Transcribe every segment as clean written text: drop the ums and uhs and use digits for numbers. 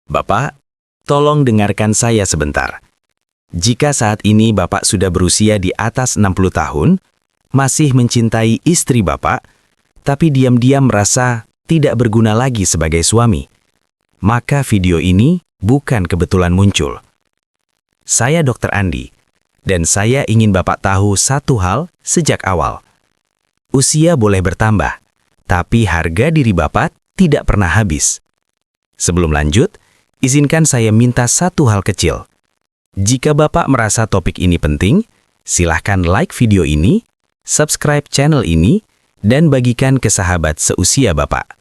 Bapak, tolong dengarkan saya sebentar. Jika saat ini Bapak sudah berusia di atas 60 tahun, masih mencintai istri Bapak, tapi diam-diam merasa tidak berguna lagi sebagai suami, maka video ini bukan kebetulan muncul. Saya Dr. Andi, dan saya ingin Bapak tahu satu hal sejak awal. Usia boleh bertambah, tapi harga diri Bapak tidak pernah habis. Sebelum lanjut, izinkan saya minta satu hal kecil. Jika Bapak merasa topik ini penting, silahkan like video ini, subscribe channel ini, dan bagikan ke sahabat seusia Bapak.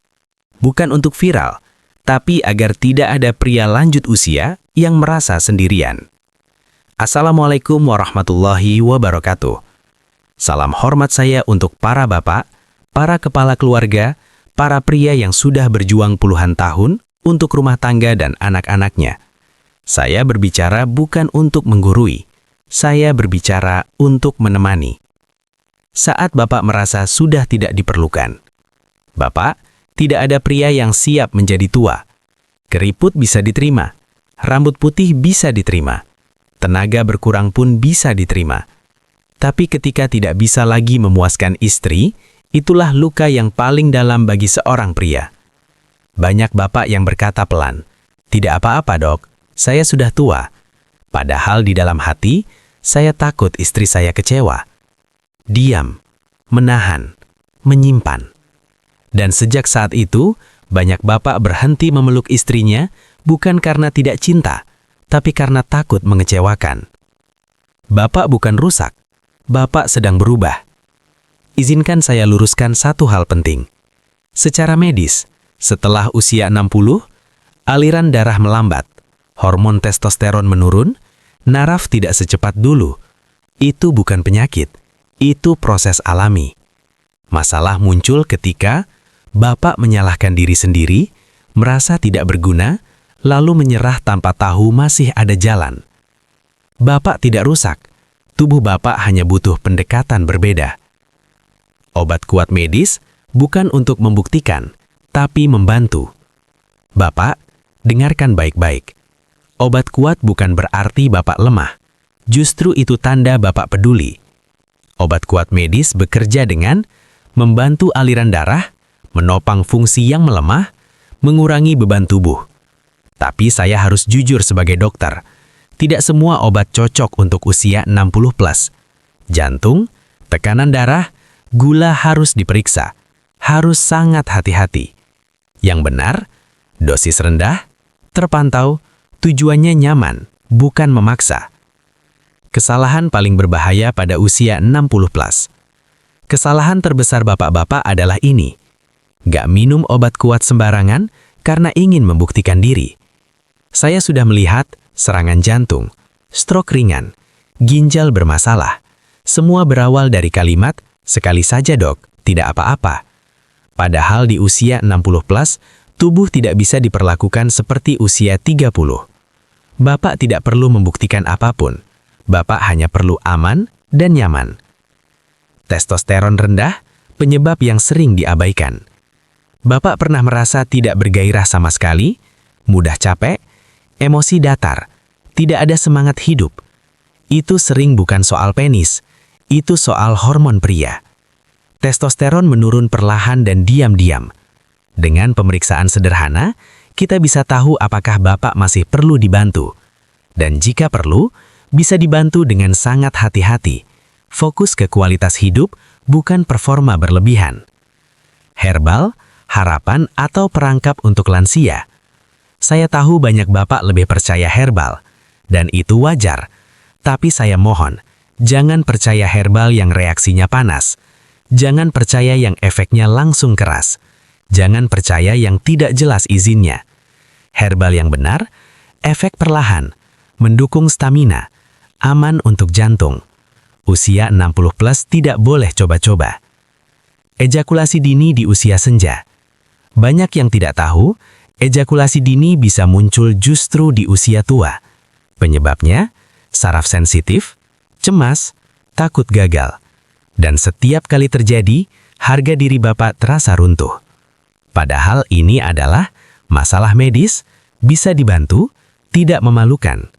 Bukan untuk viral, tapi agar tidak ada pria lanjut usia yang merasa sendirian. Assalamualaikum warahmatullahi wabarakatuh. Salam hormat saya untuk para bapak, para kepala keluarga, para pria yang sudah berjuang puluhan tahun untuk rumah tangga dan anak-anaknya. Saya berbicara bukan untuk menggurui, saya berbicara untuk menemani. Saat Bapak merasa sudah tidak diperlukan, Bapak, tidak ada pria yang siap menjadi tua. Keriput bisa diterima, rambut putih bisa diterima, tenaga berkurang pun bisa diterima. Tapi ketika tidak bisa lagi memuaskan istri, itulah luka yang paling dalam bagi seorang pria. Banyak bapak yang berkata pelan, "Tidak apa-apa dok, saya sudah tua." Padahal di dalam hati, saya takut istri saya kecewa. Diam, menahan, menyimpan. Dan sejak saat itu, banyak bapak berhenti memeluk istrinya bukan karena tidak cinta, tapi karena takut mengecewakan. Bapak bukan rusak, Bapak sedang berubah. Izinkan saya luruskan satu hal penting. Secara medis, setelah usia 60, aliran darah melambat, hormon testosteron menurun, naraf tidak secepat dulu. Itu bukan penyakit, itu proses alami. Masalah muncul ketika Bapak menyalahkan diri sendiri, merasa tidak berguna, lalu menyerah tanpa tahu masih ada jalan. Bapak tidak rusak, tubuh Bapak hanya butuh pendekatan berbeda. Obat kuat medis bukan untuk membuktikan, tapi membantu. Bapak, dengarkan baik-baik. Obat kuat bukan berarti Bapak lemah. Justru itu tanda Bapak peduli. Obat kuat medis bekerja dengan membantu aliran darah, menopang fungsi yang melemah, mengurangi beban tubuh. Tapi saya harus jujur sebagai dokter, tidak semua obat cocok untuk usia 60 plus. Jantung, tekanan darah, gula harus diperiksa, harus sangat hati-hati. Yang benar, dosis rendah, terpantau, tujuannya nyaman, bukan memaksa. Kesalahan paling berbahaya pada usia 60 plus. Kesalahan terbesar bapak-bapak adalah ini. Gak minum obat kuat sembarangan karena ingin membuktikan diri. Saya sudah melihat serangan jantung, stroke ringan, ginjal bermasalah. Semua berawal dari kalimat, "Sekali saja dok, tidak apa-apa." Padahal di usia 60 plus, tubuh tidak bisa diperlakukan seperti usia 30. Bapak tidak perlu membuktikan apapun. Bapak hanya perlu aman dan nyaman. Testosteron rendah, penyebab yang sering diabaikan. Bapak pernah merasa tidak bergairah sama sekali, mudah capek, emosi datar, tidak ada semangat hidup. Itu sering bukan soal penis, itu soal hormon pria. Testosteron menurun perlahan dan diam-diam. Dengan pemeriksaan sederhana, kita bisa tahu apakah Bapak masih perlu dibantu. Dan jika perlu, bisa dibantu dengan sangat hati-hati. Fokus ke kualitas hidup, bukan performa berlebihan. Herbal, harapan atau perangkap untuk lansia. Saya tahu banyak Bapak lebih percaya herbal, dan itu wajar. Tapi saya mohon, jangan percaya herbal yang reaksinya panas. Jangan percaya yang efeknya langsung keras. Jangan percaya yang tidak jelas izinnya. Herbal yang benar, efek perlahan, mendukung stamina, aman untuk jantung. Usia 60 plus tidak boleh coba-coba. Ejakulasi dini di usia senja. Banyak yang tidak tahu, ejakulasi dini bisa muncul justru di usia tua. Penyebabnya, saraf sensitif, cemas, takut gagal. Dan setiap kali terjadi, harga diri Bapak terasa runtuh. Padahal ini adalah masalah medis, bisa dibantu, tidak memalukan.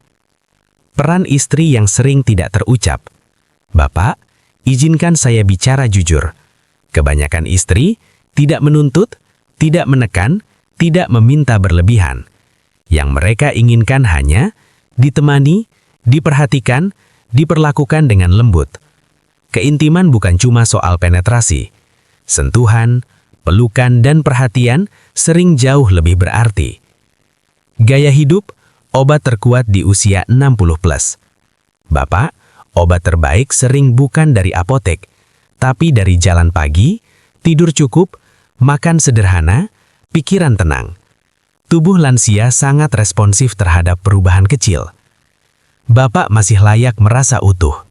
Peran istri yang sering tidak terucap. Bapak, izinkan saya bicara jujur. Kebanyakan istri tidak menuntut, tidak menekan, tidak meminta berlebihan. Yang mereka inginkan hanya ditemani, diperhatikan, diperlakukan dengan lembut. Keintiman bukan cuma soal penetrasi. Sentuhan, pelukan, dan perhatian sering jauh lebih berarti. Gaya hidup, obat terkuat di usia 60+. Bapak, obat terbaik sering bukan dari apotek, tapi dari jalan pagi, tidur cukup, makan sederhana, pikiran tenang. Tubuh lansia sangat responsif terhadap perubahan kecil. Bapak masih layak merasa utuh.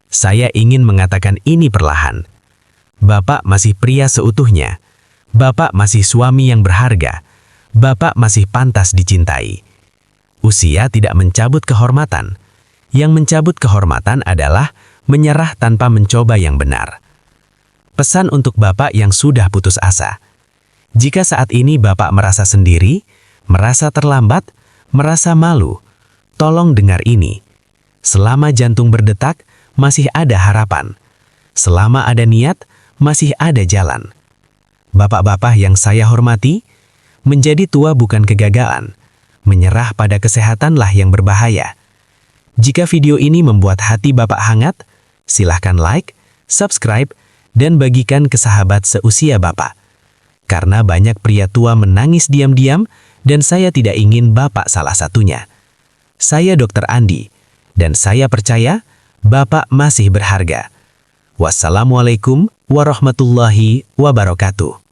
Saya ingin mengatakan ini perlahan. Bapak masih pria seutuhnya. Bapak masih suami yang berharga. Bapak masih pantas dicintai. Usia tidak mencabut kehormatan. Yang mencabut kehormatan adalah menyerah tanpa mencoba yang benar. Pesan untuk Bapak yang sudah putus asa. Jika saat ini Bapak merasa sendiri, merasa terlambat, merasa malu, tolong dengar ini. Selama jantung berdetak, masih ada harapan. Selama ada niat, masih ada jalan. Bapak-bapak yang saya hormati, menjadi tua bukan kegagalan. Menyerah pada kesehatanlah yang berbahaya. Jika video ini membuat hati Bapak hangat, silahkan like, subscribe, dan bagikan ke sahabat seusia Bapak. Karena banyak pria tua menangis diam-diam dan saya tidak ingin Bapak salah satunya. Saya Dr. Andi, dan saya percaya Bapak masih berharga. Wassalamualaikum warahmatullahi wabarakatuh.